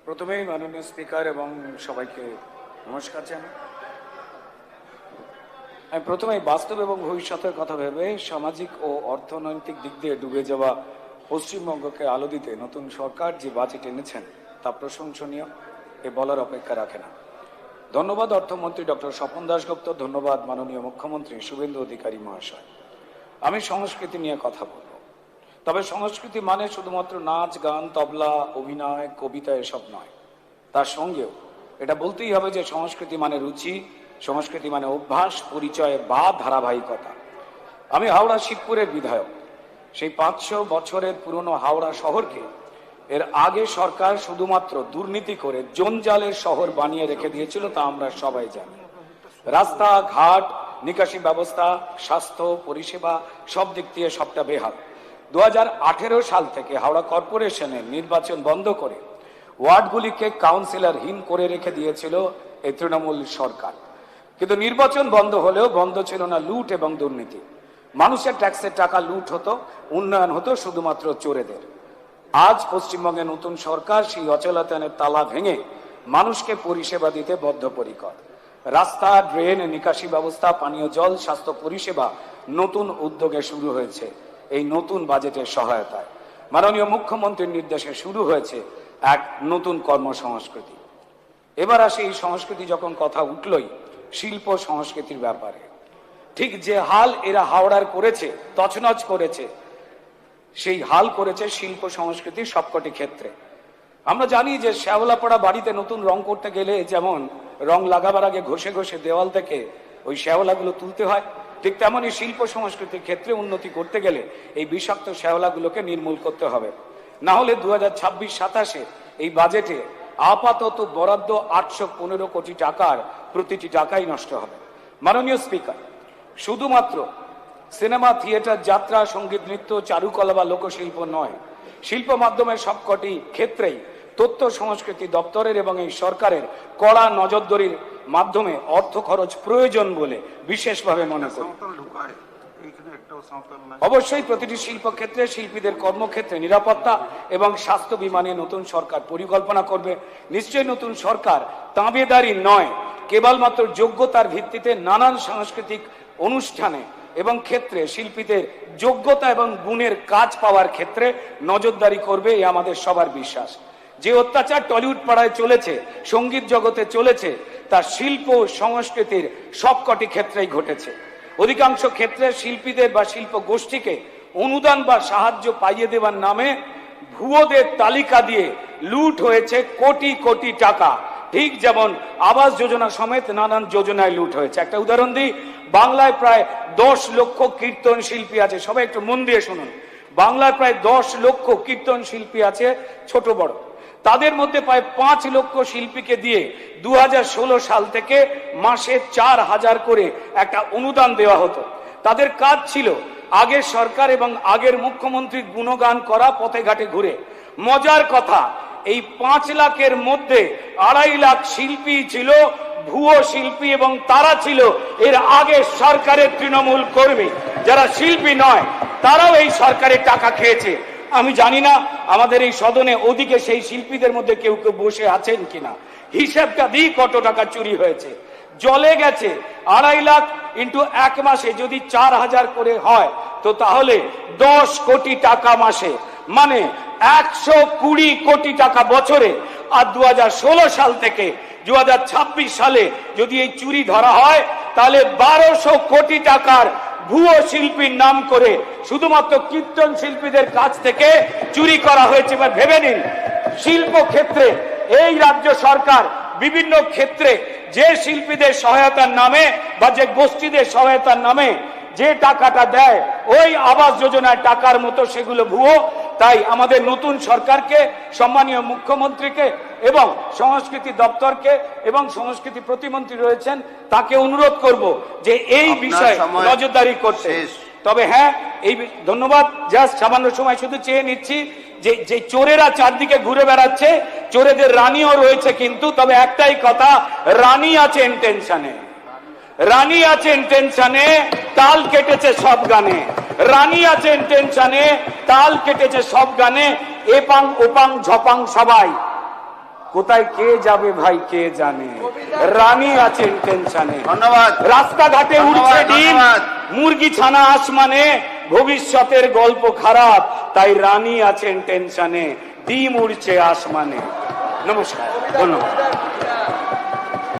প্রথমেই মাননীয় স্পিকার এবং সবাইকে নমস্কার জানাই। আমি প্রথমেই বাস্তব এবং ভবিষ্যতের কথা ভেবে সামাজিক ও অর্থনৈতিক দিক দিয়ে ডুবে যাওয়া পশ্চিমবঙ্গকে আলো দিতে নতুন সরকার যে বাজেট এনেছেন তা প্রশংসনীয়, এ বলার অপেক্ষা রাখে না। ধন্যবাদ অর্থমন্ত্রী ডক্টর স্বপন দাশগুপ্ত, ধন্যবাদ মাননীয় মুখ্যমন্ত্রী শুভেন্দু অধিকারী মহাশয়। আমি সংস্কৃতি নিয়ে কথা বলব, তবে সংস্কৃতি মানে শুধুমাত্র নাচ, গান, তবলা, অভিনয়, কবিতা এসব নয়। তার সঙ্গেও এটা বলতেই হবে যে সংস্কৃতি মানে রুচি, সংস্কৃতি মানে অভ্যাস, পরিচয় বা ধারাবাহিকতা। আমি হাওড়া শিবপুরের বিধায়ক। সেই 500 বছরের পুরনো হাওড়া শহরকে এর আগে সরকার শুধুমাত্র দুর্নীতি করে জঞ্জালের শহর বানিয়ে রেখে দিয়েছিল, তা আমরা সবাই জানি। রাস্তা ঘাট, নিকাশি ব্যবস্থা, স্বাস্থ্য পরিষেবা সব দিক দিয়ে সবটা বেহাল। 2018 সাল থেকে হাওড়া কর্পোরেশনের নির্বাচন বন্ধ করে ওয়ার্ডগুলিকে কাউন্সিলরহীন করে রেখে দিয়েছিল এই তৃণমূল সরকার। কিন্তু নির্বাচন বন্ধ হলেও বন্ধ ছিল না লুট এবং দুর্নীতি। মানুষের ট্যাক্সের টাকা লুট হতো, উন্নয়ন হতো শুধুমাত্র চোরেদের। আজ পশ্চিমবঙ্গে নতুন সরকার সেই অচলায়তনের তালা ভেঙে মানুষকে পরিষেবা দিতে বদ্ধপরিকর। রাস্তা, ড্রেন, নিকাশি ব্যবস্থা, পানীয় জল, স্বাস্থ্য পরিষেবা নতুন উদ্যোগে শুরু হয়েছে এই নতুন বাজেটের সহায়তায়। মাননীয় মুখ্যমন্ত্রীর নির্দেশে শুরু হয়েছে এক নতুন কর্মসংস্কৃতি। এবার আসে এই সংস্কৃতি যখন কথা উঠলই শিল্প সংস্কৃতির ব্যাপারে। ঠিক যে হাল এরা হাওড়ার করেছে, তছনছ করেছে, সেই হাল করেছে শিল্প সংস্কৃতির সবকটি ক্ষেত্রে। আমরা জানি যে শ্যাওলাপড়া বাড়িতে নতুন রং করতে গেলে যেমন রং লাগাবার আগে ঘষে ঘষে দেওয়াল থেকে ওই শ্যাওলাগুলো তুলতে হয়, ঠিক তেমনই শিল্প সংস্কৃতির ক্ষেত্রে উন্নতি করতে গেলে এই বিষাক্ত শ্যাওলাগুলোকে নির্মূল করতে হবে। না হলে 2026-27 এই বাজেটে আপাতত বরাদ্দ 815 কোটি টাকার প্রতিটি টাকাই নষ্ট হবে। মাননীয় স্পিকার, শুধুমাত্র সিনেমা, থিয়েটার, যাত্রা, সঙ্গীত, নৃত্য, চারুকলা বা লোকশিল্প নয়, শিল্প মাধ্যমের সবকটি ক্ষেত্রেই তথ্য সংস্কৃতি দপ্তরের এবং এই সরকারের কড়া নজরদারির মাধ্যমে অর্থ খরচ প্রয়োজন বলে বিশেষভাবে মনে করি। অবশ্যই প্রতিটি শিল্পক্ষেত্রে শিল্পীদের কর্মক্ষেত্রে নিরাপত্তা এবং স্বাস্থ্য বীমা নিয়ে নতুন সরকার পরিকল্পনা করবে। নিশ্চয়ই নতুন সরকার তাবেদারি নয়, কেবলমাত্র যোগ্যতার ভিত্তিতে নানান সাংস্কৃতিক অনুষ্ঠানে এবং ক্ষেত্রে শিল্পীদের যোগ্যতা এবং গুণের কাজ পাওয়ার ক্ষেত্রে নজরদারি করবে, এ আমাদের সবার বিশ্বাস। যে অত্যাচার টলিউড পাড়ায় চলেছে, সঙ্গীত জগতে চলেছে, তা শিল্প সংস্কৃতির সবকটি ক্ষেত্রেই ঘটেছে। অধিকাংশ ক্ষেত্রে শিল্পীদের বা শিল্প গোষ্ঠীকে অনুদান বা সাহায্য পাইয়ে দেওয়ার নামে ভুয়োদের তালিকা দিয়ে লুট হয়েছে কোটি কোটি টাকা। ঠিক যেমন আবাস যোজনা সমেত নানান যোজনায় লুট হয়েছে। একটা উদাহরণ দিই, বাংলায় প্রায় 10 লক্ষ কীর্তন শিল্পী আছে। সবাই একটু মন দিয়ে শুনুন, বাংলায় প্রায় 10 লক্ষ কীর্তন শিল্পী আছে, ছোট বড়। তাদের মধ্যে প্রায় 5 লক্ষ শিল্পীকে দিয়ে 2016 সাল থেকে মাসে 4000 করে একটা অনুদান দেওয়া হতো। তাদের কাজ ছিল আগের সরকার এবং আগের মুখ্যমন্ত্রীর গুণগান করা, পথে ঘাটে ঘুরে। মজার কথা, এই 5 লাখের মধ্যে 2.5 লাখ শিল্পী ছিল ভুয়ো শিল্পী, এবং তারা ছিল এর আগে সরকারের তৃণমূল কর্মী। যারা শিল্পী নয় তারাও এই সরকারের টাকা খেয়েছে। আমি জানি না আমাদের এই সদনে ওদিকে সেই শিল্পীদের মধ্যে কেউ কেউ বসে আছেন কিনা। হিসাবটা দিই কত টাকা চুরি হয়েছে। জলে গেছে 2.5 লাখ ইন্টু 1 মাসে যদি 4000 করে হয়, তো তাহলে 10 কোটি টাকা মাসে, মানে 120 কোটি টাকা বছরে। আর 2016 সাল থেকে 2026 সালে যদি এই চুরি ধরা হয়, তাহলে 1200 কোটি টাকার ভুয়ো শিল্পীর নাম করে শুধুমাত্র কীর্তন শিল্পীদের কাছ থেকে চুরি করা হয়েছে। এবার ভেবে নিন, শিল্প ক্ষেত্রে এই রাজ্য সরকার বিভিন্ন ক্ষেত্রে যে শিল্পীদের সহায়তার নামে বা যে গোষ্ঠীদের সহায়তার নামে যে টাকাটা দেয়, ওই আবাস যোজনার টাকার মতো সেগুলো ভুয়ো। তাই আমাদের নতুন সরকারকে, সম্মানীয় মুখ্যমন্ত্রীকে এবং সংস্কৃতি দপ্তরকে এবং সংস্কৃতি প্রতিমন্ত্রী রয়েছেন তাকে অনুরোধ করব যে এই বিষয়ে নজরদারি করতে। তবে হ্যাঁ, এই ধন্যবাদ, জাস্ট সামান্য সময় শুধু চেয়ে নিচ্ছি যে চোরেরা চারদিকে ঘুরে বেড়াচ্ছে, চোরেদের রানীও রয়েছে, কিন্তু তবে একটাই কথা, রানী আছেন টেনশনে, রানী আছেন টেনশনে, তাল কেটেছে সব গানে। রানী আছেন টেনশনে, তাল কেটেছে সব গানে। এপাং ওপাং ঝপাং সবাই কোথায় কে যাবে ভাই কে জানে, রানী আছেন টেনশনে। ধন্যবাদ। রাস্তাঘাটে উঠছে ডিম, মুরগি ছানা আসমানে, ভবিষ্যতের গল্প খারাপ, তাই রানী আছেন টেনশনে, ডিম উড়ছে আসমানে। নমস্কার, ধন্যবাদ।